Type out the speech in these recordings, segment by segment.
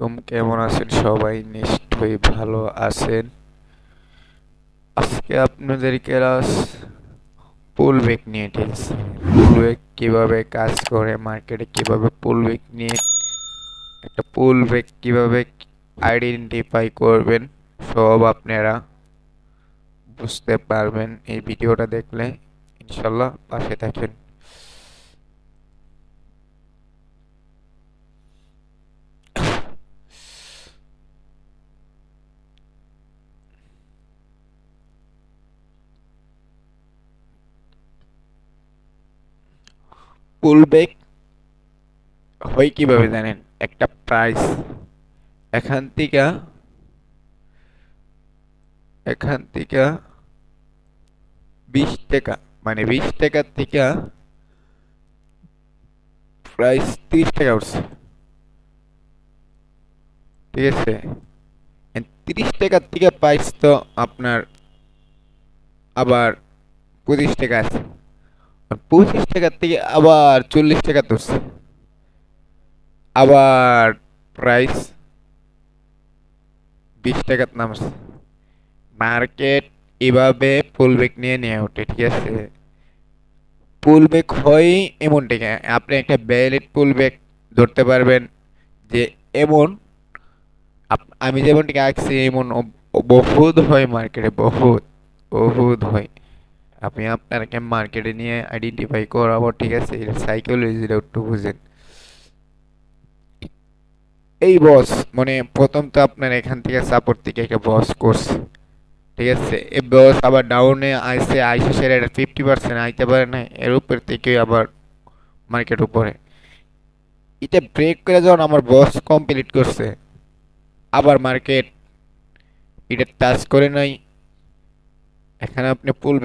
আলাইকুম, কেমন আছেন সবাই? নিশ্চয়ই ভালো আছেন। আজকে আপনাদের ক্লাস পুলবেক নিয়ে, ঠিক আছে? পুলবেক কিভাবে কাজ করে, মার্কেটে কিভাবে পুলবেক নিয়ে একটা পুলবেক কিভাবে আইডেন্টিফাই করবেন, সব আপনারা বুঝতে পারবেন এই ভিডিওটা দেখলে। ইনশাল্লাহ পাশে থাকেন। পুলবেক হয় কিভাবে জানেন? একটা প্রাইস এখান থেকে এখান থেকে 20 টাকা, মানে 20 টাকার থেকে প্রাইস 30 টাকা উঠছে, ঠিক আছে? 30 টাকার থেকে প্রাইস তো আপনার আবার 25 টাকা আছে। 25 টাকার থেকে আবার 40 টাকা তুলছে, আবার প্রাইস 20 টাকার নামছে। মার্কেট এভাবে পুলব্যাক নিয়ে নিয়ে ওঠে, ঠিক আছে? পুলব্যাক হয় এমন টাকা, আপনি একটা ভ্যালিড পুলব্যাক ধরতে পারবেন যে এমন আমি যেমন টাকা আঁকছি এমন বহুত হয় মার্কেটে, বহুত বহুত হয়। আমি আপনাকে মার্কেটে নিয়ে আইডেন্টিফাই করাবো, ঠিক আছে? এর সাইকোলজিটা একটু বুঝেন। এই বস মানে প্রথম তো আপনার এখান থেকে সাপোর্ট থেকে একটা বস করছে, ঠিক আছে? এই বস আবার ডাউনে আইসে আইসে সেরে 50% আইতে পারে না, এর উপর থেকে আবার মার্কেট উপরে এটা ব্রেক করে যখন আমার বস কমপ্লিট করছে, আবার মার্কেট এটা টাচ করে নাই। এখানে আপনি পুল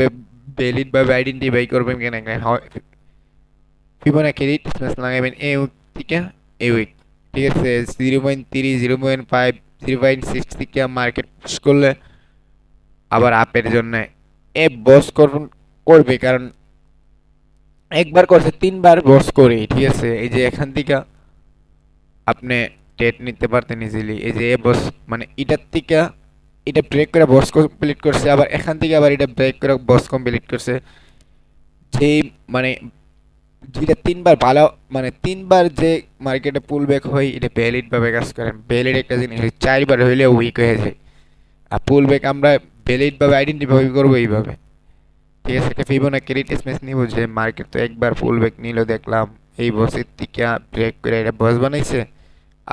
ভ্যালিড ভাবে আইডেন্টিফাই করবেন কেন ফিবোনাকি রিট্রেসমেন্ট লাগাবেন এই উইক থেকে এই উইক, ঠিক আছে? 0.3, 0.5, 0.6 থেকে মার্কেট পুশ করলে আবার আপের জন্য এ বস করবে, কারণ একবার করছে 3বার বস করে, ঠিক আছে? এই যে এখান থেকে আপনি ট্রেড নিতে পারতেন ইজিলি। এই যে এ বস মানে এটার থেকে এটা ব্রেক করে বস কমপ্লিট করছে, আবার এখান থেকে আবার এটা ব্রেক করে বস কমপ্লিট করছে। যেই মানে যেটা 3বার ভালো, মানে 3বার যে মার্কেটে পুল ব্যাক হয় এটা ভ্যালিড ভাবে কাজ করে। ভ্যালিড একটা জিনিস 4বার হইলে উইক হয়ে যায়। আর পুল ব্যাক আমরা ভ্যালিড ভাবে আইডেন্টিফাই করবো এইভাবে, ঠিক আছে? একটা ফিবোনাকি রিট্রেসমেন্ট নিব যে মার্কেট তো একবার পুল ব্যাক নিল, দেখলাম এই বসের থেকে ব্রেক করে এটা বস বানাইছে,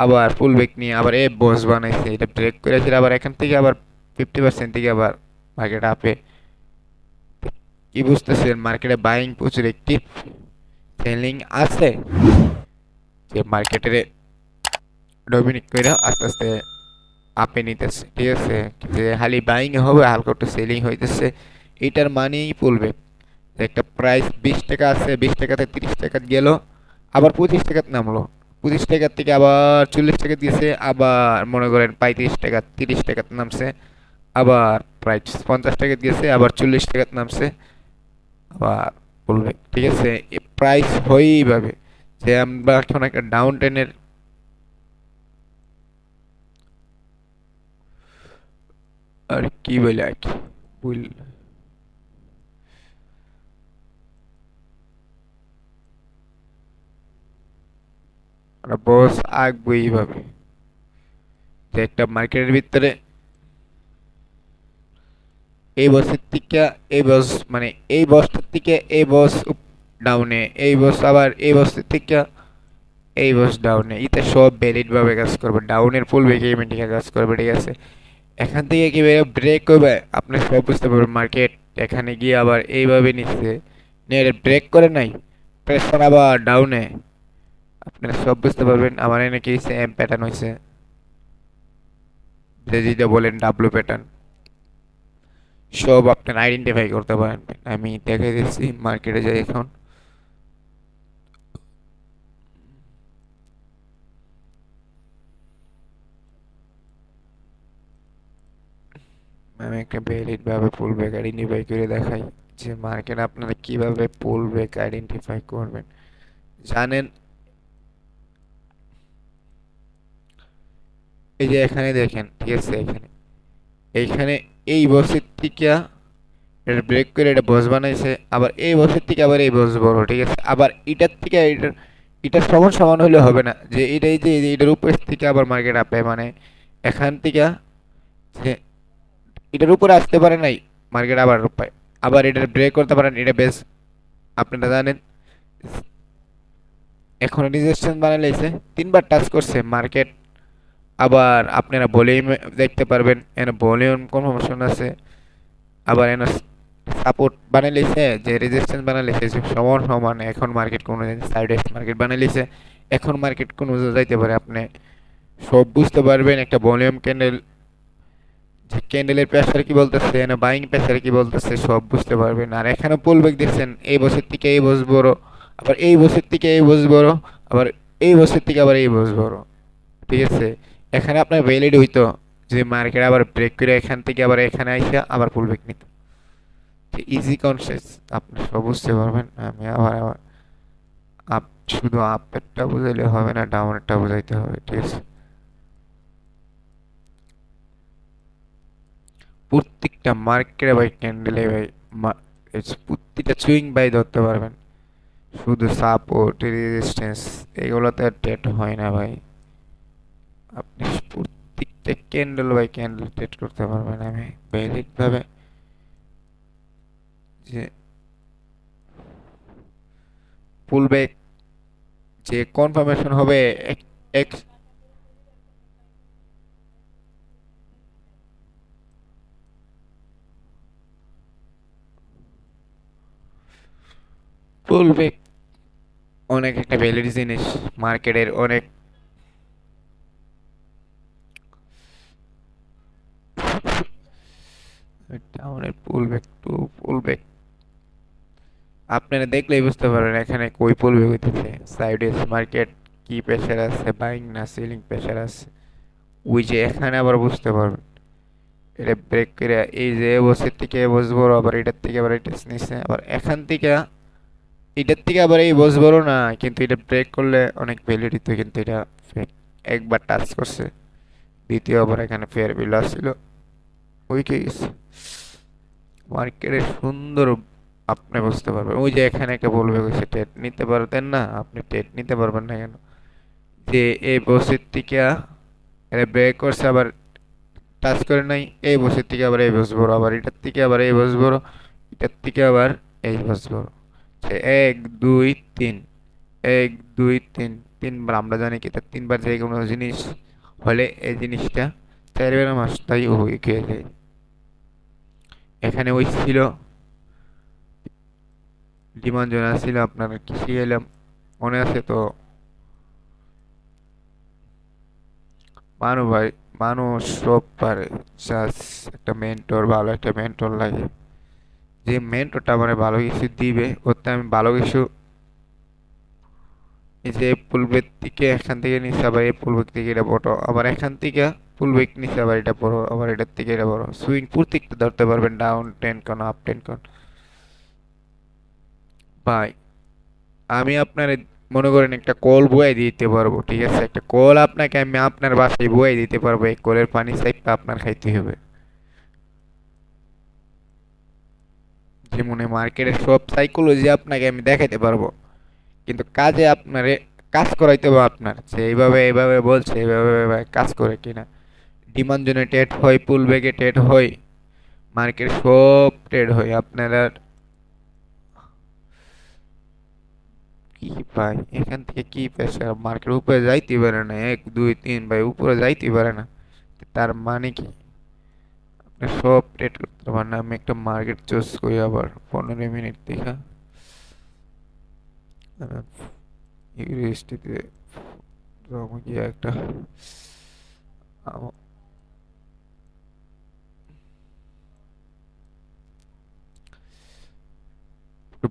আবার পুল ব্যাক নিয়ে আবার এ বস বানাইছে, এটা ব্রেক করেছিল, আবার এখান থেকে আবার 50% থেকে আবার মার্কেট আপে। কি বুঝতেছেন? মার্কেটে বাইং প্রচুর একটি সেলিং আছে, যে মার্কেটে ডমিনেট করে আস্তে আস্তে আপে নিতেছে, ঠিক আছে? যে খালি বাইং হবে, হালকা একটু সেলিং হইতেছে, এটার মানেই পড়বে। একটা প্রাইস 20 টাকা আছে, 20 টাকাতে 30 টাকা গেল, আবার 25 টাকা নামলো, 25 টাকার থেকে আবার 40 টাকা দিয়েছে, আবার মনে করেন 35 টাকা 30 টাকা নামছে, আবার প্রাইস 50 টাকা দিয়েছে, আবার 40 টাকা নামছে, আবার বলবে, ঠিক আছে? প্রাইস হয় এইভাবে যে আমরা এখন একটা ডাউন টেনের আর কি বলে আর কি বুঝল, আমরা বস আঁকবো এইভাবে যে একটা মার্কেটের ভিতরে এই বসের থেকে এই বস, মানে এই বসটার থেকে এই বস ডাউনে, এই বস আবার এই বসের থেকে এই বস ডাউনে, এটা সব ভ্যালিড ভাবে কাজ করবে, ডাউনের ফুল বেগেমেন্টিকে কাজ করবে, ঠিক আছে? এখান থেকে কিভাবে ব্রেক করবে আপনি সব বুঝতে পারবেন। মার্কেট এখানে গিয়ে আবার এইভাবে নিচ্ছে, নিয়ে ব্রেক করে নাই, প্রেশার আবার ডাউনে, আপনারা সব বুঝতে পারবেন। আমার এনে কি সেম প্যাটার্ন হয়েছে, যে যেটা বলেন ডাব্লু প্যাটার্ন, সব আপনারা আইডেন্টিফাই করতে পারেন। আমি দেখাই দিচ্ছি, মার্কেটে যাই এখন। আমি একটা ভ্যালিড ভাবে পুল ব্যাক আইডেন্টিফাই করে দেখাই যে মার্কেট আপনারা কিভাবে পুল ব্যাক আইডেন্টিফাই করবেন, জানেন? এই যে এখানে দেখেন, ঠিক আছে, এখানে এইখানে এই বসের থেকে এটা ব্রেক করে এটা বস বানাইছে, আবার এই বসের থেকে আবার এই বস বড়, ঠিক আছে, আবার এটার থেকে এটার সমান সমান হলে হবে না, যে এটাই যে এটার উপর থেকে আবার মার্কেট আপে, মানে এখান থেকে যে এটার উপরে আসতে পারে নাই, মার্কেট আবার পায়, আবার এটার ব্রেক করতে পারেন, এটা বেশ আপনারা জানেন। এখন রেজিস্ট্যান্স বানাইছে, তিনবার টাচ করছে মার্কেট, আবার আপনারা ভলিউম দেখতে পারবেন, এখানে ভলিউম কনফার্মেশন আছে, আবার এখানে সাপোর্ট বানাই লিছে, যে রেজিস্ট্যান্স বানাই লিছে সমান সমান, এখন মার্কেট কোনো সাইডে মার্কেট বানাই লিছে, এখন মার্কেট কোনো যাইতে পারে, আপনি সব বুঝতে পারবেন। একটা ভলিউম ক্যান্ডেল, যে ক্যান্ডেলের প্রেসার কি বলতেছে, না বাইং প্রেসার কি বলতেছে, সব বুঝতে পারবেন। আর এখানে পুলব্যাক দেখছেন, এই বছর থেকে এই বছর বড়, আবার এই বছর থেকে এই বছর বড়, আবার এই বছর থেকে আবার এই বছর বড়, ঠিক আছে। এখানে আপনার ভ্যালিড হইতো যে মার্কেট আবার ব্রেক করে এখান থেকে আবার এখানে আইসা আবার পুলব্যাক নিত, ইজি কনসেপ্ট, আপনি সব বুঝতে পারবেন। আমি আবার আবার আপ শুধু আপেরটা বুঝাইলে হবে না, ডাউনেরটা বুঝাইতে হবে, ঠিক আছে। প্রত্যেকটা মার্কেটে ভাই ক্যান্ডেলে ভাই প্রত্যেকটা সুইং বাই ধরতে পারবেন, শুধু সাপোর্ট রেজিস্ট্যান্স এগুলোতে আর ট্রেড হয় না ভাই, আপনি প্রত্যেকটা ক্যান্ডেল বাই ক্যান্ডেল ট্রেড করতে পারবেন। আমি ভ্যালিড ভাবে যে পুল ব্যাক যে কনফার্মেশন হবে, এক এক পুল ব্যাক অনেক একটা ভ্যালিড জিনিস, মার্কেটের অনেক ডাউনের পুল ব্যাক টু পুল ব্যাক, আপনারা দেখলেই বুঝতে পারবেন এখানে কই পুল ব্যাক হইতেছে, সাইডে মার্কেট কি প্রেসার আছে, বাইং না সেলিং প্রেসার আছে, ওই যে এখানে আবার বুঝতে পারবেন। এটা ব্রেক করে এই যে বসের থেকে বসবো, আবার এটার থেকে আবার এটা নিচ্ছে, আবার এখান থেকে এটার থেকে আবার এই বস বড় না, কিন্তু এটা ব্রেক করলে অনেক ভ্যালিডিটি, কিন্তু এটা fake। একবার টাচ করছে, দ্বিতীয়বার এখানে ফেয়ার বিল আসছিল, উইকে গেছে মার্কেটে সুন্দর, আপনি বুঝতে পারবেন। ওই যে এখানে একটা বলবে গেছে টেট নিতে পারতেন না, আপনি টেট নিতে পারবেন না কেন, যে এই বসের থেকে এটা ব্রেক করছে, আবার টাচ করে নাই, এই বসের থেকে আবার এই বস বড়, আবার এটার থেকে আবার এই বস বড়, এটার থেকে আবার এই বস বড়, এক দুই তিন, এক দুই তিন, তিনবার আমরা জানি কি, তার তিনবার যে কোনো জিনিস হলে এই জিনিসটা চারবার মাসটাই হয়ে গিয়ে যায়। এখানে ওই ছিল ডিমান্ড জোন ছিল, আপনারা কি শিখাইলাম মনে আছে তো? ভাই, মানুষ সব পারে, জাস্ট একটা মেন্টর, ভালো একটা মেন্টর লাগে, যে মেন্টরটা আমার ভালো কিছু দিবে, ওতে আমি ভালো কিছু, এই যে পুলবেক থেকে এখান থেকে নিচে, আবার এই পুলবেক থেকে এটা বড়, আবার এখান থেকে পুলবেক নিচে আবার এটা বড়, আবার এটার থেকে এটা বড়, সুইং প্রত্যেকটা ধরতে পারবেন, ডাউন টেন কোন আপ টেন কোন। ভাই আমি আপনার মনে করেন একটা কল বয়ে দিতে পারবো, ঠিক আছে, একটা কল আপনাকে আমি আপনার বাসায় বয়ে দিতে পারবো, এই কলের পানি সাইডটা আপনার খাইতে হবে। যেমন মার্কেটের সব সাইকোলজি আপনাকে আমি দেখাইতে পারবো, কিন্তু কাজে আপনার কাজ করাইতে হবে, আপনার যে এইভাবে এইভাবে বলছে এইভাবে এইভাবে কাজ করে কিনা। ডিমান্ড জোনে ট্রেড হয়, পুল ব্যাগে ট্রেড হয়, মার্কেট সব ট্রেড হয় আপনারা। কি ভাই এখান থেকে কি প্রেসার, মার্কেট উপরে যাইতে পারে না, এক দুই তিন ভাই উপরে যাইতে পারে না, তার মানে কি আপনি সব ট্রেড করতে পারেন না। আমি একটা মার্কেট চুজ করি, আবার 15 মিনিট দেখা ইউএসটিতে গিয়ে একটা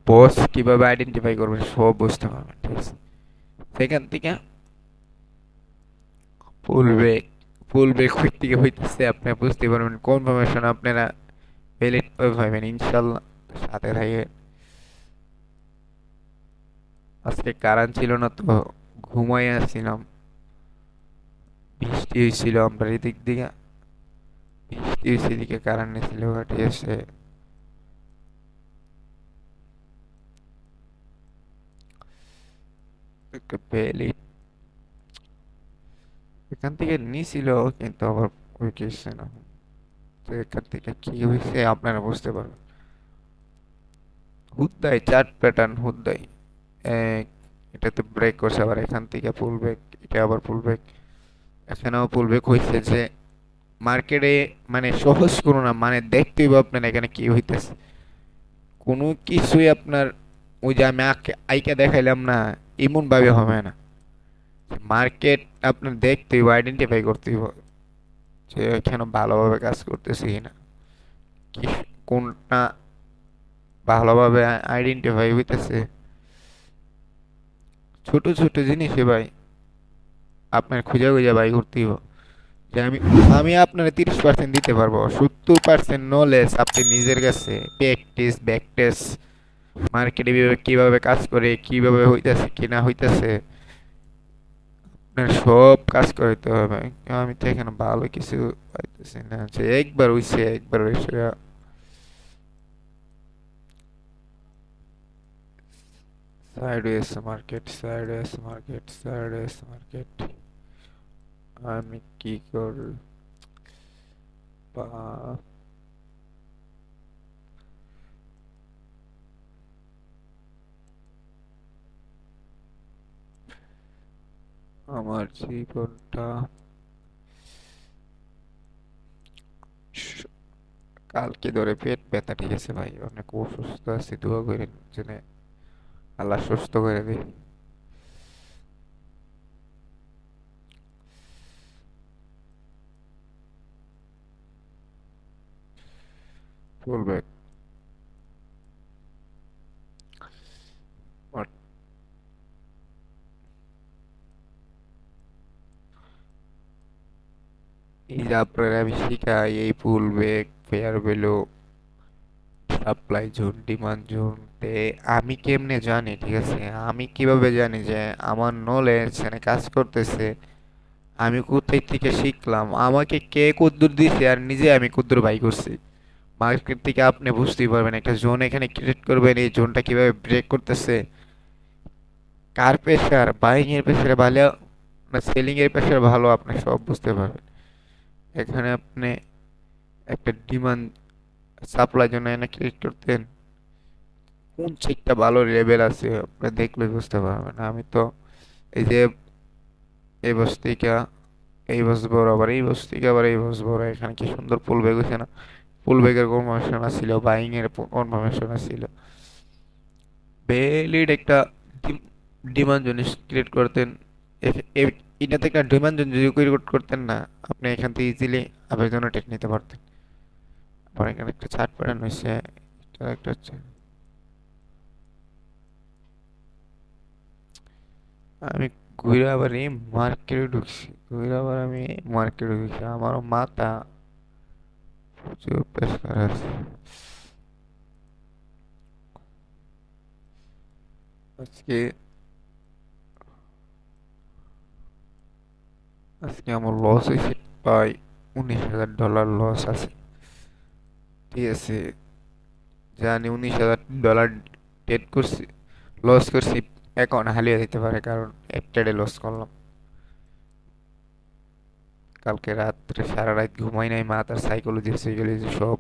বস কিভাবে আইডেন্টিফাই করবেন সব বুঝতে পারবেন, ঠিক আছে। সেখান থেকে ফুল ব্রেক, ফুল ব্রেক থেকে হইতেছে আপনি বুঝতে পারবেন, কনফার্মেশন আপনারা ভ্যালিড পাবেন ইনশাল্লাহ, সাথে থাকে। আজকে কারেন্ট ছিল না তো ঘুমাই আসছিলাম, বৃষ্টি হয়েছিল আমরা এদিক দিকে, বৃষ্টি হয়েছে এদিকে কারেন্ট ছিল, ঠিক আছে। একটা পেলি এখান থেকে নিছিল, কিন্তু আবার ওই কিছু না। তো এখান থেকে কি হয়েছে আপনারা বুঝতে পারবেন। হুদ্দাই চার্ট প্যাটার্ন হুদ্দাই এক, এটাতে ব্রেক করছে, আবার এখান থেকে পুল ব্যাক, এটা আবার পুল ব্যাক, এখানেও পুল ব্যাক হয়েছে। যে মার্কেটে মানে সহজ কোনো না, মানে দেখতেই হবে আপনার এখানে কি হইতেছে। কোনো কিছুই আপনার ওই যে আমি আইকা দেখাইলাম না, এমন ভাবে হবে না। মার্কেট আপনার দেখতেই হবে, আইডেন্টিফাই করতেই হবে যে এখানে ভালোভাবে কাজ করতেছে কিনা, কি কোনটা ভালোভাবে আইডেন্টিফাই হইতেছে। ছোট ছোট জিনিসে ভাই আপনার খুঁজে খুঁজে বাই করতেই হবে। যে আমি আমি আপনার 30% দিতে পারবো, 70% নলেজ আপনি নিজের কাছে প্র্যাকটিস ব্যাকটেস, মার্কেটে কিভাবে কাজ করে, কিভাবে হইতেছে কি না হইতেছে, আপনার সব কাজ করতে হবে। আমি তো এখানে ভালো কিছু পাইতেছি না, যে একবার হইছে একবার হইছে। Sideways market, sideways market, sideways market, আমি কি করব? আমার জীবনটা স- কালকে ধরে পেট ব্যথা, ঠিক আছে ভাই, অনেক অসুস্থ আছি, দোয়া করেন যেন আল্লাহ সুস্থ করে দেয়। বলবে আর এই যে আপনারা আমি শিখাই এই pull back fair value supply zone demand zone তে, আমি কেমনে জানি, ঠিক আছে, আমি কিভাবে জানি যে আমার নলেজ এখানে কাজ করতেছে, আমি কোথায় থেকে শিখলাম, আমাকে কে কদ্দূর দিছে, আর নিজে আমি কদ্দূর বাই করছি। মার্কেট থেকে আপনি বুঝতেই পারবেন, একটা জোন এখানে ক্রিয়েট করবেন, এই জোনটা কিভাবে ব্রেক করতেছে, কার প্রেশার, বাইং এর প্রেশার ভালো না সেলিং এর প্রেশার ভালো, আপনি সব বুঝতে পারবেন। এখানে আপনি একটা ডিমান্ড সাপ্লাই জন্য এনে ক্রিয়েট করতেন, কোন চেকটা ভালো লেভেল আছে আপনি দেখলে বুঝতে পারবেন। আমি তো এই যে এই বস্তিকা, এই বস বড়, আবার এই বস্তিকা, আবার এই বস বড়, এখানে কি সুন্দর পুল ব্যাগ হয়েছে না, পুল ব্যাগের কনফার্মেশন ছিল, বাইং এর কনফার্মেশন ছিল। ভ্যালিড একটা ডিমান্ড জোন ক্রিয়েট করতেন। এটাতে একটা ডিমান্ড জোন যদি ক্রিয়েট করতেন না, আপনি এখান থেকে ইজিলি আবেদন টেক নিতে পারতেন। আবার এখানে একটা চার্ট প্যাটার্ন হয়েছে, এটা একটা হচ্ছে, আমি ঘুরে আবার এই মার্কেটে ঢুকছি, ঘুরে আবার আমি মার্কেটে ঢুকছি, আমারও মাথা প্রচুর প্রেশার আছে। আজকে আজকে আমার লস হয়েছে প্রায় $19,000 লস আছে, ঠিক আছে। জানি $19,000 ডেট করছি, লস করছি, অ্যাকাউন্ট হারিয়ে দিতে পারে, কারণ এক ট্রেডে লস করলাম। কালকে রাত্রে সারা রাত ঘুমাই নাই, মাথার সাইকোলজি সাইকোলজি সব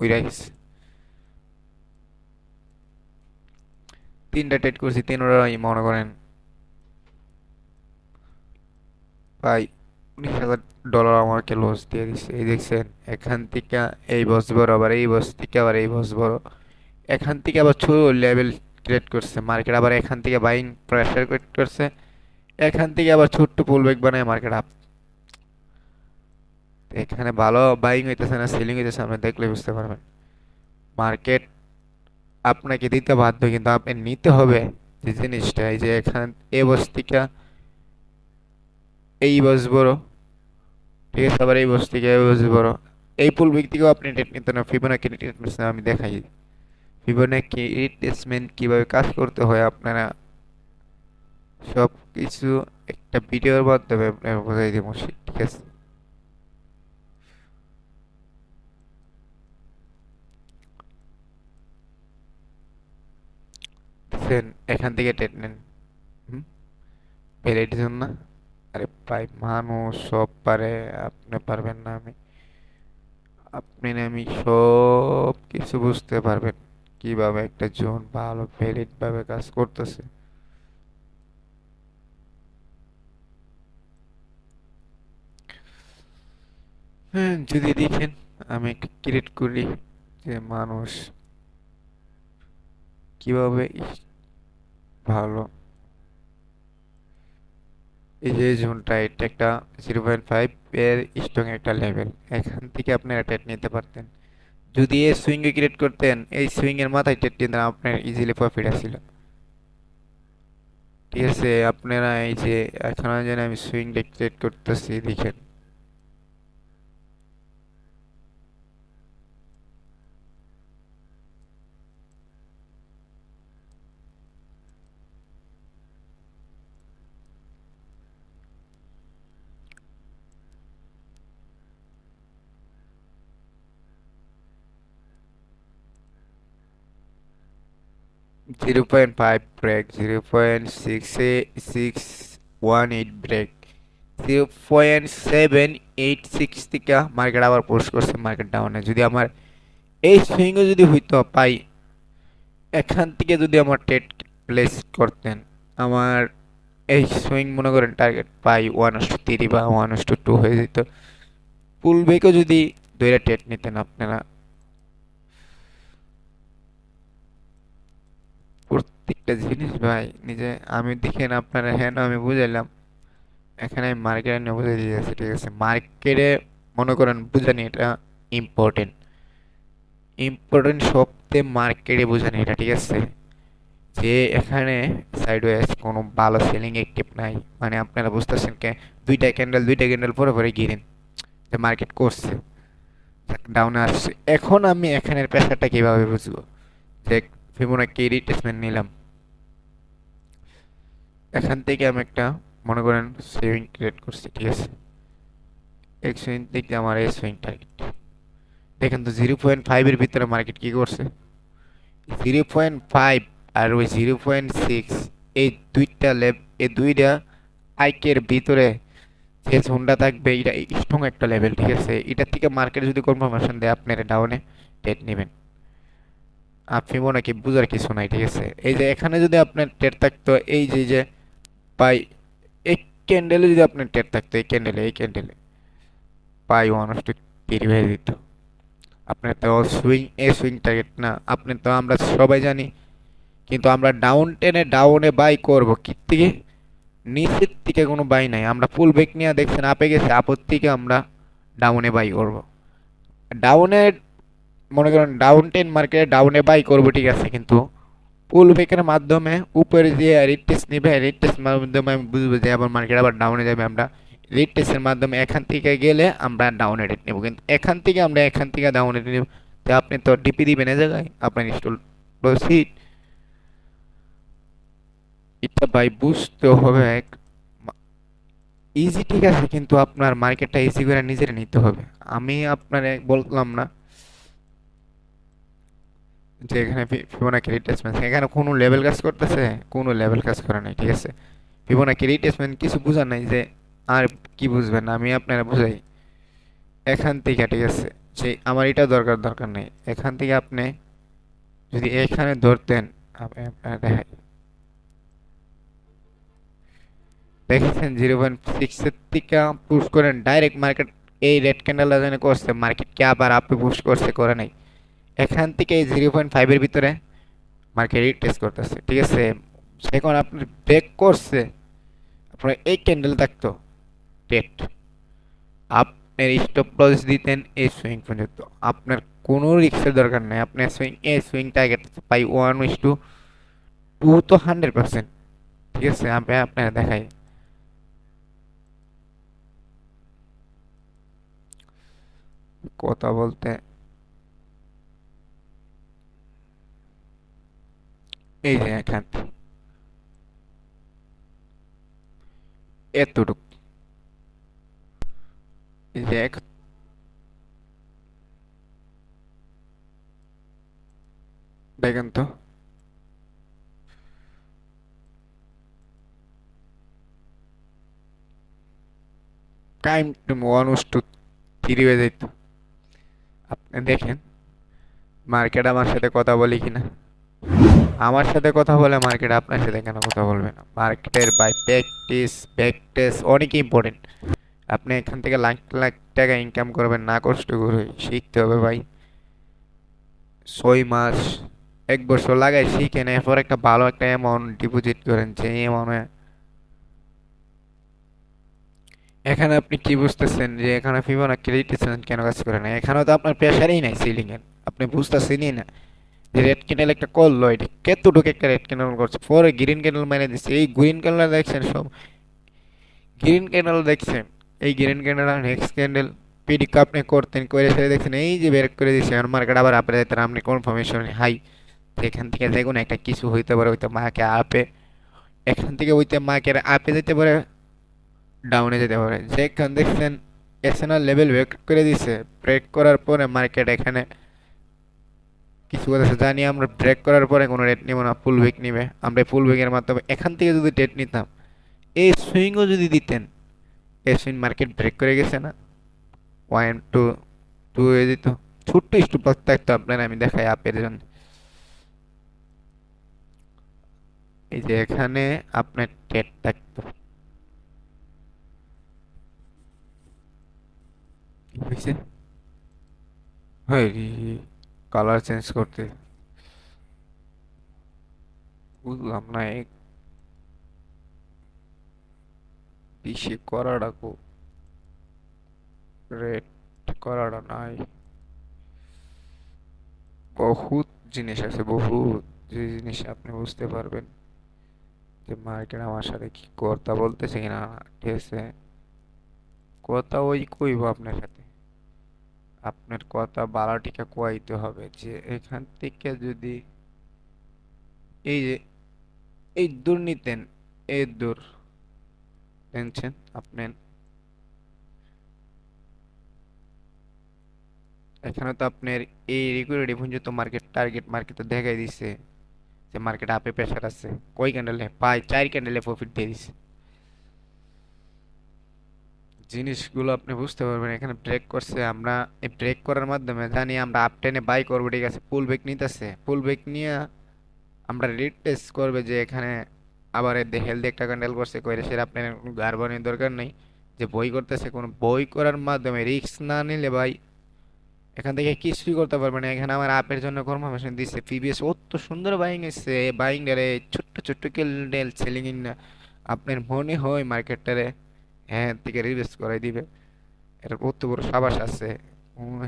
উইরা গেছে। 3টা ট্রেড করছি, 3টাই মনে করেন প্রায় $19,000 আমাকে লস দিয়ে দিচ্ছে। এই দেখছেন, এখান থেকে এই বস বড়, আবার এই বস থেকে আবার এই বস বড়, এখান থেকে আবার ছোট লেভেল ক্রিয়েট করছে মার্কেট, আবার এখান থেকে বাইং প্রেসার ক্রিয়েট করছে, এখান থেকে আবার ছোট্ট পুল ব্যাক বানায় মার্কেট আপ। এখানে ভালো বাইং হইতেছে না সেলিং হইতেছে, আপনি দেখলে বুঝতে পারবেন। মার্কেট আপনাকে দিতে বাধ্য, কিন্তু আপনি নিতে হবে যে জিনিসটা, এই যে এখান এই বস থেকে এই বস বড়, ঠিক আছে, আবার এই বস থেকে এই বস বড়, এই পুল ব্যাক থেকেও আপনি ট্রেড নিতে না। ফিবোনাকি রিট্রেসমেন্ট আমি দেখাই, ফিবোনাকি রিট্রেসমেন্ট কিভাবে কাজ করতে হয় আপনারা সব কিছু একটা ভিডিওর মাধ্যমে আপনার বোঝাই দিব, ঠিক আছে? দেখছেন, এখান থেকে টেট নেন। হুম, ভ্যালিডিটির জন্য না? আরে ভাই, মানুষ সব পারে, আপনি পারবেন না? আপনি না আমি সব কিছু বুঝতে পারবেন কিভাবে একটা জোন ভালো ভ্যালিড ভাবে কাজ করতেছে। হ্যাঁ, যদি দেখেন আমি একটা ক্রিয়েট করি যে মানুষ কিভাবে ভালো, এই যে জোনটা, এটা একটা 0.5 এর স্ট্রং একটা লেভেল, এখান থেকে আপনারা টেট নিতে পারতেন। যদি এই সুইং এ ক্রিয়েট করতেন, এই সুইং এর মাথায় টেট নিতেন, আপনার ইজিলি প্রফিট আসছিল। ঠিক আছে, আপনারা এই যে এখন যেন আমি সুইং ক্রিয়েট করতেছি, দেখেন। 0.5 ব্রেক, 0.618 ব্রেক, 0.786 থেকে মার্কেট আবার পোস্ট করছে মার্কেট ডাউনে। যদি আমার এই সুইংও যদি হইতো পাই, এখান থেকে যদি আমার ট্রেড প্লেস করতেন, আমার এই সুইং মনে করেন টার্গেট পাই 1:3 বা 1:2 হয়ে যেত। পুল ব্রেকও যদি দুইটা ট্রেড নিতেন আপনারা, প্রত্যেকটা জিনিস ভাই নিজে আমি দেখেন আপনারা, হ্যাঁ না আমি বুঝাইলাম, এখানে আমি মার্কেটে নিয়ে বুঝে দিয়েছি, ঠিক আছে? মার্কেটে মনে করেন বুঝানি এটা ইম্পর্টেন্ট, ইম্পর্টেন্ট সবচেয়ে মার্কেটে বুঝানি এটা, ঠিক আছে? যে এখানে সাইডওয়েজ কোনো ভালো সেলিং অ্যাক্টিভ নাই, মানে আপনারা বুঝতেছেন কে, দুইটা ক্যান্ডেল পরে পরে গিরেন যে মার্কেট করছে, ডাউনে আসছে। এখন আমি এখানের প্রেসারটা কিভাবে বুঝবো? যে ফিবোনাকি রিট্রেসমেন্ট নিলাম, এখান থেকে আমি একটা মনে করেন সুইং ক্রিয়েট করছি, ঠিক আছে? এক সুইং থেকে আমার এই সুইং টার্গেট, দেখেন তো 0.5 এর ভিতরে মার্কেট কি করছে। 0.5 আর ওই 0.6, এই দুইটা এই দুইটা আইকের ভিতরে যে জোনটা থাকবে, এটা স্ট্রং একটা লেভেল, ঠিক আছে? এটার থেকে মার্কেট যদি কনফার্মেশন দেয় আপনারা ডাউনে ট্রেড নেবেন, আপনি মনে কি বুঝার কিছু নাই, ঠিক আছে? এই যে এখানে যদি আপনার ট্রেড থাকতো, এই যে যে পাই, এই ক্যান্ডেলে যদি আপনার ট্রেড থাকতো, এই ক্যান্ডেলে পাই 1:3 হয়ে যেত। আপনার তো সুইং সুইং টার্গেট না, আপনি তো আমরা সবাই জানি, কিন্তু আমরা ডাউন টেনে ডাউনে বাই করব কি থেকে? নিচের থেকে কোনো বাই নাই, আমরা পুল ব্রেক নিয়ে দেখছেন আপে গেছে, আপর থেকে আমরা ডাউনে বাই করব। ডাউনে মনে করেন ডাউন টেন মার্কেটে ডাউনে বাই করব, ঠিক আছে, কিন্তু পুল ব্রেকের মাধ্যমে উপরে যে রিটেস্ট নেবে, রিটেস্ট মাধ্যমে আমি বুঝবো যে আবার মার্কেট আবার ডাউনে যাবে, আমরা রিটেস্টের মাধ্যমে এখান থেকে গেলে আমরা ডাউনে রেট নেব, কিন্তু এখান থেকে ডাউনে রেট নেব। তো আপনি তো ডিপি দিবেন এই জায়গায়, আপনার ইনস্টল প্রসিড, এটা ভাই বুঝতে হবে। ইজি ঠিক আছে, কিন্তু আপনার মার্কেটটা ইজি করে নিজের নিতে হবে। আমি আপনার বললাম না যে এখানে ফিবোনাকি রিট্রেসমেন্ট, এখানে কোনো লেভেল কাজ করতেছে? কোনো লেভেল কাজ করে নাই, ঠিক আছে? ফিবোনাকি রিট্রেসমেন্ট কিছু বুঝার নাই যে, আর কি বুঝবেন, আমি আপনারা বুঝাই। এখান থেকে, ঠিক আছে, যে আমার এটা দরকার নেই, এখান থেকে আপনি যদি এখানে ধরতেন, আপনারা দেখাই, দেখেছেন 0.6 এর থেকে পুশ করেন ডাইরেক্ট মার্কেট, এই রেড ক্যান্ডেল যেন করছে, মার্কেট কি আবার আপে পুশ করছে? করে নাই। এখান থেকে এই 0.5 এর ভিতরে মার্কেট রিটেস্ট করতেছে, ঠিক আছে? এখন আপনি ব্রেক করছে, আপনার এই ক্যান্ডেল থাকতো ডেট, আপনার স্টপ লস দিতেন এই সুইং পর্যন্ত, আপনার কোনো রিস্কের দরকার নেই। আপনার সুইং এই সুইং টার্গেট পাই 1:2 তো 100%, ঠিক আছে? আমি আপনার দেখাই, কথা বলতে, এই যে এখান এতটুক এই যে দেখেন তো টাইম টু 1:3 হয়ে যেত। আপনি দেখেন মার্কেট আমার সাথে কথা বলে কিনা। আমার সাথে কথা বলে মার্কেট আপনার সাথে কেন কথা বলবে না? মার্কেটের বাই ব্যাক টেস্ট অনেক ইম্পর্টেন্ট। আপনি এখান থেকে লাখ লাখ টাকা ইনকাম করবেন না কষ্ট করে, শিখতে হবে ভাই। 6 মাস 1 বছর লাগাই শিখেন, এরপর একটা ভালো একটা অ্যামাউন্ট ডিপোজিট করেন, যে অ্যামাউন্টে এখানে আপনি কি বুঝতেছেন যে এখানে ফিবোনাক্সি রেট্রেসমেন্ট কেন কাজ করে না? এখানেও তো আপনার প্রেশারই নাই সিলিং এর, আপনি বুঝতেছেনই না যে রেড ক্যান্ডেল একটা করলো, এটা কতটুকু একটা রেড ক্যান্ডেল করছে, পরে গ্রিন ক্যান্ডেল মেরে দিচ্ছে। এই গ্রিন ক্যান্ডেল দেখছেন, সব গ্রিন ক্যান্ডেল দেখছেন, এই গ্রিন ক্যান্ডেল আর নেক্সট ক্যান্ডেল পিডিক আপনি করতেন করে সেরে দেখছেন এই যে বের করে দিচ্ছে। এখন মার্কেট আবার আপনি যেতেন, আপনি কনফার্মেশন হাই, এখান থেকে দেখুন একটা কিছু হইতে পারে, হইতে মাকে আপে, এখান থেকে হইতে মার্কেট আপে যেতে পারে, ডাউনে যেতে পারে। যেখান দেখছেন এসএনআর লেভেল ব্রেক করে দিছে, ব্রেক করার পরে মার্কেট এখানে কিছু কথা জানি আমরা, ব্রেক করার পরে কোনো রেট নিব না, ফুল উইক নিবে। আমরা ফুল উইকের মাধ্যমে এখান থেকে যদি রেট নিতাম, এই সুইংও যদি দিতেন, এই সুইং মার্কেট ব্রেক করে গেছে না, 1 2 হয়ে যেত। ছোট্ট একটু পথ থাকতো আপনার, আমি দেখাই আপের জন্য। এই যে এখানে আপনার টেট থাকতো, কি হয়েছে? হয় কালার চেঞ্জ করতে বুঝলাম না, এক বেশি করাটা রেড করাটা নাই। বহুত জিনিস আছে, বহুত, যে জিনিস আপনি বুঝতে পারবেন যে মার্কেট আমার সাথে কি কথা বলতেছে কিনা। ঠিক আছে, কথা ওই কইব আপনার সাথে, আপনার কথা বালাটিকে কোয়াইতে হবে যে এখান থেকে যদি এই যে এই দূর নিতেন, এই দূর টেনছেন আপনি, এখানে তো আপনার এই রিকুইরিটি পুঞ্জ তো মার্কেট টার্গেট মার্কেট তো দেখাই দিছে যে মার্কেট আপে প্রেশার আছে। কই ক্যান্ডেলে পাই 4 ক্যান্ডেলে প্রফিট দিয়ে দিছে। জিনিসগুলো আপনি বুঝতে পারবেন। এখানে ব্রেক করছে, আমরা এই ব্রেক করার মাধ্যমে জানি আমরা আপ টেনে বাই করবো, ঠিক আছে, পুল ব্রেক নিতেছে, পুল ব্রেক নিয়ে আমরা রিড টেস্ট করবে যে এখানে আবার হেলদি একটা ক্যান্ডেল করছে, কইরে সেটা আপনার গার বানানোর দরকার নেই। যে বই করতেছে, কোনো বই করার মাধ্যমে রিস্ক না নিলে ভাই এখান থেকে কিছুই করতে পারবে না। এখানে আমার আপের জন্য কনফার্মেশন দিচ্ছে প্রিভিয়াস, অত সুন্দর বাইং এসছে, বাইং ডারে ছোট্ট ছোট্ট ক্যান্ডেল সেলিং ইন না, আপনার মনে হয় মার্কেটটারে হ্যাঁ থেকে রিভার্স করাই দিবে। এর কত বড় সাবাস আছে?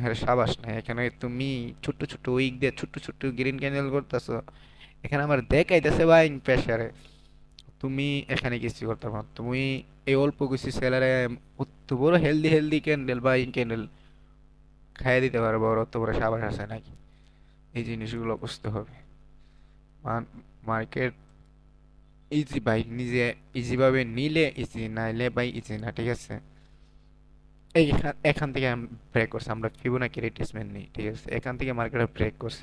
হ্যাঁ, সাবাস নাই। এখানে তুমি ছোট্ট ছোট্ট উইক দিয়ে ছোট্ট ছোট্ট গ্রিন ক্যান্ডেল করতেছো, এখানে আমার দেখাইতেছে বাইং প্রেসারে, তুমি এখানে কিছু করতে পারো। তুমি এই অল্প কিছু সেলারে অত বড় healthy healthy candle buying candle খাইয়ে দিতে পারবো, আর অত বড় সাবাস আছে নাকি? এই জিনিসগুলো বুঝতে হবে। মার্কেট ইজি ভাই, নিজে ইজি ভাবে নিলে ইজি, নাইলে ভাই ইজি না, ঠিক আছে। এই এখান থেকে ব্রেক করছে, আমরা ফিবোনাকি রিট্রেসমেন্ট নিই, ঠিক আছে, এখান থেকে মার্কেটে ব্রেক করছে।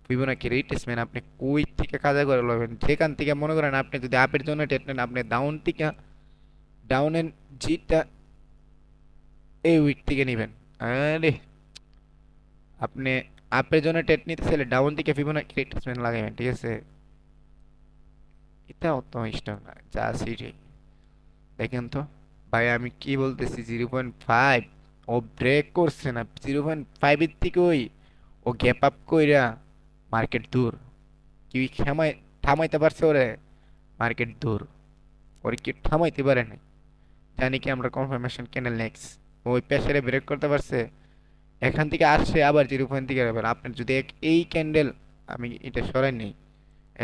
ফিবোনাকি রিট্রেসমেন্ট আপনি কই থেকে কাজা করে লবেন? যেখান থেকে মনে করেন আপনি যদি আপের জন্য টেট নেন, আপনি ডাউন থেকে ডাউনের জিটা এই উইক থেকে নেবেন। আরে আপনি আপের জন্য টেট নিতে চাইলে ডাউন থেকে ফিবোনাকি রিট্রেসমেন্ট লাগাবেন, ঠিক আছে। এটা অত ইস্টার না, যা সিরি দেখেন তো ভাই, আমি কি বলতেছি, 0.5 ও ব্রেক করছে না, 0.5 এর থেকে ওই ও গ্যাপ আপ কইরা মার্কেট দূর, কি থামাইতে পারছে ওরে? মার্কেট দূর, ওরে কি থামাইতে পারে না? জানি কি আমরা কনফার্মেশন ক্যান্ডেল নেক্সট ওই প্রেসারে ব্রেক করতে পারছে, এখান থেকে আসছে আবার 0 পয়েন্ট থেকে যাবেন। আপনার যদি এই ক্যান্ডেল আমি এটা সরাই নেই,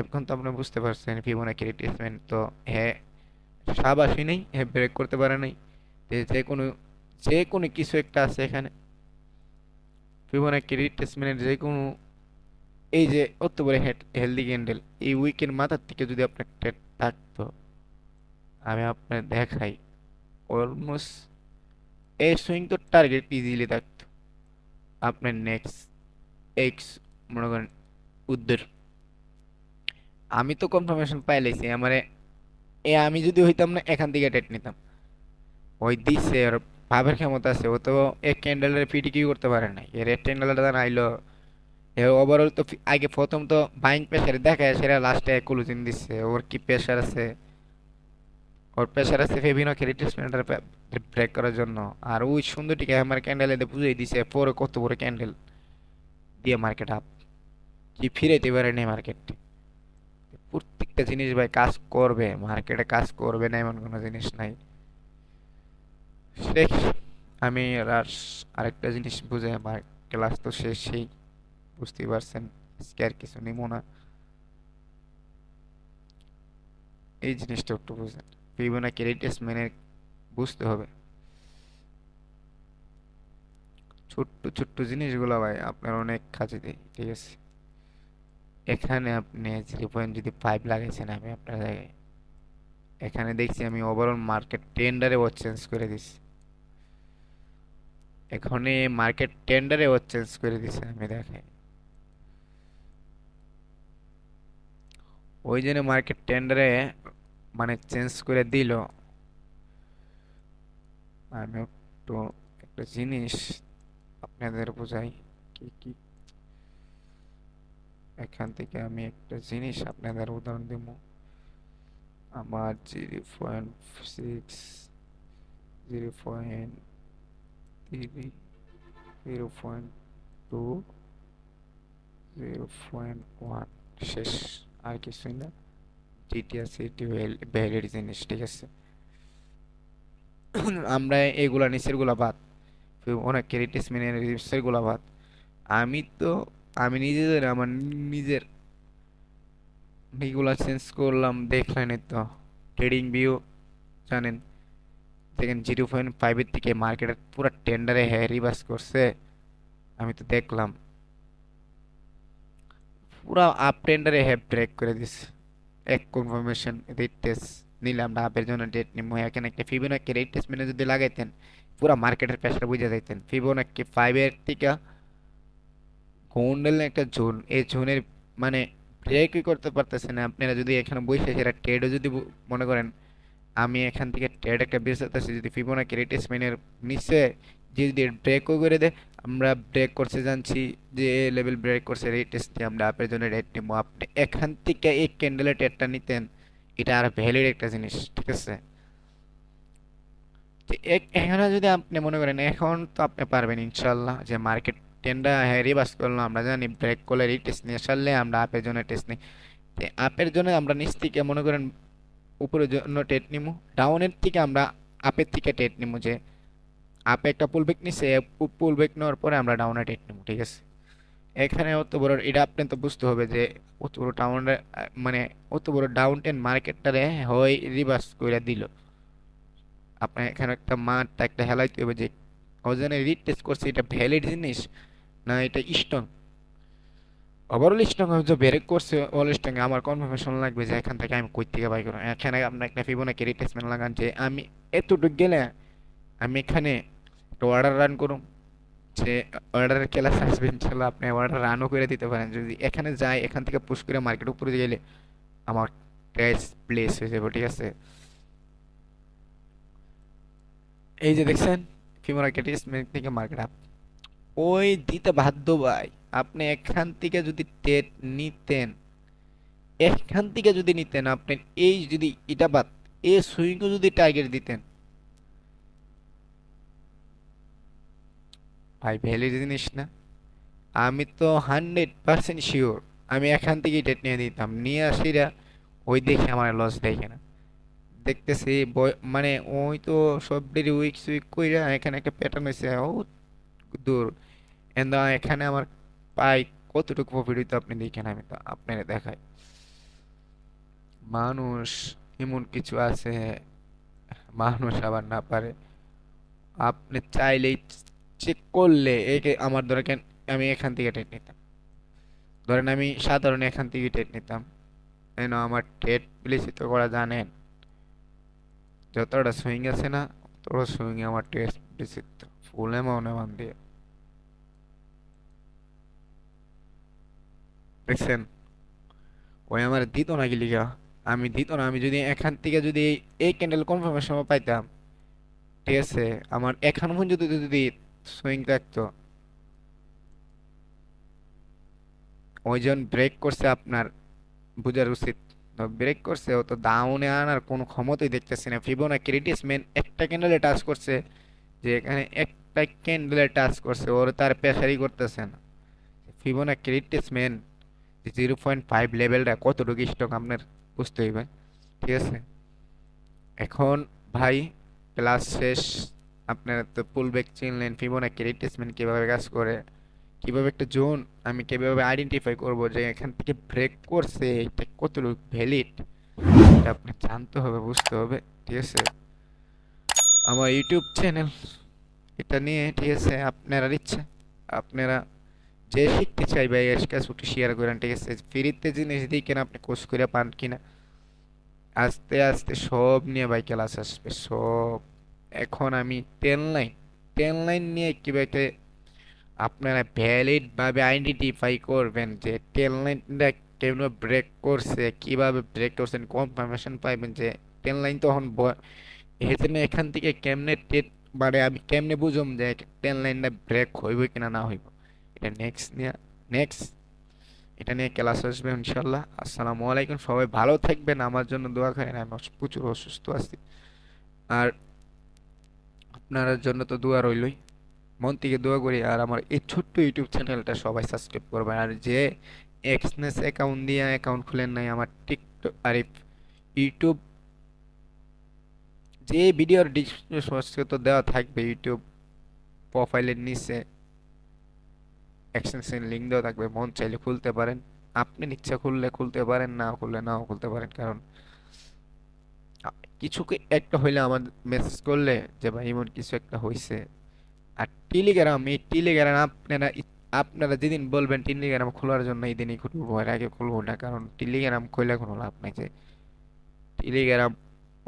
এখন তো আপনি বুঝতে পারছেন ফিবোনাকি রিট্রেসমেন্ট তো হ্যাঁ সাবাসই নেই, হ্যাঁ ব্রেক করতে পারে নাই। যে কোনো যে কোনো কিছু একটা আছে এখানে, ফিবোনাকি রিট্রেসমেন্টের যে কোনো, এই যে অত বড় হেলদি ক্যান্ডেল এই উইকের মাথার থেকে যদি আপনার ট্রেড থাকতো, আমি আপনার দেখাই অলমোস্ট এই সুইং তো টার্গেট ইজিলি থাকতো আপনার নেক্সট এক্স মনে করেন উদ্দের আমি তো কনফার্মেশন পাই লাইছি আমারে আমি যদি হইতাম না এখান থেকে টেট নিতাম ওই দিচ্ছে আর ভাবের ক্ষমতা আছে ও তো এক ক্যান্ডেলের পিটি কি করতে পারে না এর রেড ক্যান্ডেলটা আইলো এ ওভারঅল তো আগে প্রথম তো বাইং প্রেসারে দেখায় সেটা লাস্টে ক্লোজিং দিচ্ছে ওর কি প্রেসার আছে ওর প্রেসার আছে ফেভিনোকে রিট্রেসমেন্টের ব্রেক করার জন্য আর ওই সুন্দরটিকে আমার ক্যান্ডেল এতে বুঝিয়ে দিছে পরে কত বড় ক্যান্ডেল দিয়ে মার্কেট আপ কি ফিরাইতে পারে না মার্কেট প্রত্যেকটা জিনিস ভাই কাজ করবে মার্কেটে কাজ করবে না এমন কোনো জিনিস নাই শেষ আমি আর আরেকটা জিনিস বুঝে আমার ক্লাস তো শেষই বুঝতেই পারছেন আজকে আর কিছু নিব না এই জিনিসটা একটু বুঝেন ফিবোনাকি রিট্রেসমেন্ট বুঝতে হবে ছোট্ট ছোট্ট জিনিসগুলো ভাই আপনার অনেক কাজে দেয় ঠিক আছে এখানে আপনি 0.5 লাগাইছেন আমি আপনার জায়গায় এখানে দেখছি আমি ওভারঅল মার্কেট টেন্ডারে ওয়াচ চেঞ্জ করে দিছি এখানে মার্কেট টেন্ডারে ওয়াচ চেঞ্জ করে দিছি আমি দেখাই ওই জন্য মার্কেট টেন্ডারে মানে চেঞ্জ করে দিল আমি একটু একটা জিনিস আপনাদের বোঝাই কি কি এখান থেকে আমি একটা জিনিস আপনাদের উদাহরণ দেব আমার 0.6 0.3 0.2 0.1 শেষ আর কিছুই না টিটিএস এটি ভ্যালিড জিনিস ঠিক আছে আমরা এগুলা নিচের গুলা বাদ অনেক ক্রেডিট নিচের গুলা বাদ আমি তো আমি নিজেদের আমার নিজের এগুলা চেঞ্জ করলাম দেখলেন তো ট্রেডিং ভিউ জানেন দেখেন 0.5 থেকে মার্কেটের পুরো টেন্ডারে রিভার্স করছে আমি তো দেখলাম পুরো আপ টেন্ডারে ব্রেক করে দিছে এক কনফার্মেশন রেট টেস্ট নিলাম না আপের জন্য ডেট নিমো এখানে একটা ফিবোনাকি রেট টেস্ট মেনে যদি লাগাইতেন পুরো মার্কেটের প্রেসার বুঝে যাইতেন ফিবোনাকি 5 এর থেকে গোন্ডেল একটা জোন এই জোনের মানে ব্রেকই করতে পারতেছে না আপনারা যদি এখানে বসে সেটা ট্রেডও যদি মনে করেন আমি এখান থেকে ট্রেড একটা বেচাতেছি যদি ফিবোনাকি রিট্রেসমেন্টের নিচে যদি ব্রেকও করে দেয় আমরা ব্রেক করতে জানছি যে লেভেল ব্রেক করছে রিটেস্ট দিয়ে আমরা আপের জন্য রেট নিবো আপনি এখান থেকে এই ক্যান্ডেলের ট্রেডটা নিতেন এটা আর ভ্যালিড একটা জিনিস ঠিক আছে তো এখানে যদি আপনি মনে করেন এখন তো আপনি পারবেন ইনশাল্লাহ যে মার্কেট ট্রেন্ডটা রিভার্স করলাম আমরা জানি ব্রেক করলে রিটেস্ট নিয়ে আসলে আমরা আপের জন্য টেস্ট নিই আপের জন্য আমরা নিচ থেকে মনে করেন উপরের জন্য টেট নিমু ডাউনের থেকে আমরা আপের থেকে টেট নিমু যে আপে একটা পুল ব্যাক নিছে পুল ব্যাক নেওয়ার পরে আমরা ডাউনে টেট নিমু ঠিক আছে এখানে অত বড় এটা আপনি তো বুঝতে হবে যে অত বড় ডাউনে মানে অত বড় ডাউন টেন মার্কেটটারে হয় রিভার্স করে দিল আপনি এখানে একটা মাঠটা একটা হেলাইতে হবে যে ওজনে রিটেস্ট করছে এটা ভ্যালিড জিনিস না এটা স্ট্রং ওভারঅল স্ট্রং যে ব্রেক করছে অল স্ট্রং আমার কনফার্মেশন লাগবে যে এখান থেকে আমি কই থেকে বাই করব এখানে আপনি একটা ফিবোনাকি রিট্রেসমেন্ট লাগান যে আমি এতটুকু গেলে আমি এখানে একটা অর্ডার রান করুম যে অর্ডারের ক্লাস আসবে ইনশাল্লাহ আপনি অর্ডার রানও করে দিতে পারেন যদি এখানে যাই এখান থেকে পুশ করে মার্কেট উপরে গেলে আমার ট্রেস প্লেস হয়ে যাবে ঠিক আছে এই যে দেখছেন ফিবোনাকি রিট্রেসমেন্ট থেকে মার্কেট আপ ওই দিতে বাধ্য ভাই আপনি এখান থেকে যদি টেট নিতেন এখান থেকে যদি নিতেন আপনি এই যদি এটা বাদ এই সুইংও যদি টার্গেট দিতেন ভাই ভ্যালিড জিনিস না আমি তো 100% শিওর আমি এখান থেকেই টেট নিয়ে দিতাম নিয়ে আসিরা ওই দেখে আমার লস দেখে না দেখতেছি মানে ওই তো সব ডেরি উইক সুইক কইরা এখানে একটা প্যাটার্ন হয়েছে ও দূর এখানে আমার পাই কতটুকু প্রফিট হইতো আপনি দেখেন আমি তো আপনার দেখাই মানুষ এমন কিছু আছে মানুষ আবার না পারে আপনি চাইলেই চেক করলে একে আমার ধরেন আমি এখান থেকে টেট নিতাম ধরেন আমি সাধারণ এখান থেকে টেট নিতাম আমার টেট প্লেসিত করা জানেন যতটা সুইং আছে না, ততটা সুইং আমার টেস্ট দিছে ফুল অ্যামাউন্ট দিয়ে। দেখছেন, ওই আমার দিত না কি লিগা, আমি দিত না। আমি যদি এখান থেকে যদি এই ক্যান্ডেল কনফার্মেশন পাইতাম, ঠিক আছে, আমার এখন পর্যন্ত যদি সুইং থাকতো। ওইজন ব্রেক করছে আপনার, বুঝার উচিত। ব্রেক করছে, ও তো ডাউনে আনার কোনো ক্ষমতাই দেখতেছি না। ফিবোনাকি রিট্রেসমেন্ট একটা ক্যান্ডেলে টাচ করছে, যে এখানে একটা ক্যান্ডেলে টাচ করছে, ওর তার প্রেসারই করতেছে না। ফিবোনাকি রিট্রেসমেন্ট 0.5 লেভেলটা কতটুকু স্ট্রং আপনার বুঝতে হইবে, ঠিক আছে। এখন ভাই ক্লাস শেষ, আপনারা তো পুল ব্যাক চিনলেন, ফিবোনাকি রিট্রেসমেন্ট কিভাবে কাজ করে, কিভাবে একটা জোন আমি কিভাবে আইডেন্টিফাই করব যে এখান থেকে ব্রেক করছে, এটা কতটুকু ভ্যালিড, এটা আপনি জানতে হবে, বুঝতে হবে, ঠিক আছে। আমার ইউটিউব চ্যানেল এটা নিয়ে, ঠিক আছে, আপনারা ইচ্ছা, আপনারা যে শিখতে চাইবে এর কাছে একটু শেয়ার করেন, ঠিক আছে। ফ্রিতে জিনিস দিই কেন, আপনি কোর্স করে পান কিনা, আস্তে আস্তে সব নিয়ে ভাই ক্লাস আসবে সব। এখন আমি টেন লাইন নিয়ে কিভাবে আপনারা ভ্যালিড ভাবে আইডেন্টিফাই করবেন যে টেল লাইনটা কেন ব্রেক করছে, কিভাবে ব্রেক করছেন, কনফার্মেশন পাইবেন যে টেল লাইন তখন এখানে এখান থেকে কেমনে মানে আমি কেমনে বুঝুম যে টেল লাইনটা ব্রেক হইব কিনা না হইব। এটা নেক্সট এটা নিয়ে ক্লাস আসবে ইনশাল্লাহ। আসসালামু আলাইকুম, সবাই ভালো থাকবেন, আমার জন্য দোয়া করেন, আমি প্রচুর অসুস্থ আছি। আর আপনার জন্য তো দোয়া রইলই, মন থেকে দোয়া করি। আর আমার এই ছোট্ট ইউটিউব চ্যানেলটা সবাই সাবস্ক্রাইব করবেন। আর যে এক্সনেস অ্যাকাউন্ট দিয়ে অ্যাকাউন্ট খুলেন নাই, আমার টিকটক আর ইউটিউব যে ভিডিওর ডিসক্রিপশনে তো দেওয়া থাকবে, ইউটিউব প্রোফাইলের নিচে এক্সটেনশন লিংক দেওয়া থাকবে, মন চাইলে খুলতে পারেন। আপনি ইচ্ছা খুললে খুলতে পারেন, না খুললে নাও খুলতে পারেন। কারণ কিছু একটা হইলে আমার মেসেজ করলে যে ভাই এমন কিছু একটা হয়েছে। আর টেলিগ্রাম, এই টেলিগ্রাম আপনারা যেদিন বলবেন টেলিগ্রাম খোলার জন্য, এই দিনই খুলবো, এর আগে খুলবো না। কারণ টেলিগ্রাম খুলে কোনো লাভ নাই। যে টেলিগ্রাম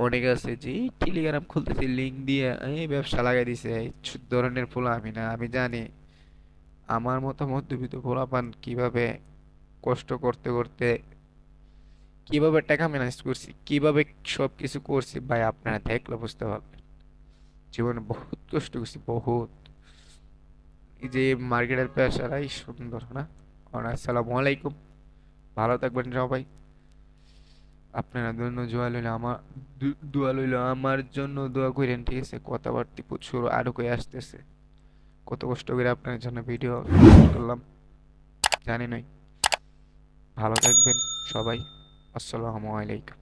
অনেক আছে যে টেলিগ্রাম খুলতেছে লিঙ্ক দিয়ে এই ব্যবসা লাগাই দিছে, এই ধরনের পোলা আমি না। আমি জানি আমার মতো মধ্যবিত্ত পোলাপান কিভাবে কষ্ট করতে করতে কিভাবে টাকা ম্যানেজ করছি, কিভাবে সব কিছু করছি, ভাই আপনারা দেখলে বুঝতে পারবেন। জীবনে বহুত কষ্ট করছি, বহুত। এই যে মার্কেটের পেশারাই সুন্দর না। আসসালামু আলাইকুম, ভালো থাকবেন সবাই। আপনারা জন্য দোয়া লইল আমার জন্য দোয়া করেন, ঠিক আছে। কথাবার্তা প্রচুর আরো কই আসতেছে, কত কষ্ট করে আপনার জন্য ভিডিও করলাম, জানি নাই। ভালো থাকবেন সবাই, আসসালামু আলাইকুম।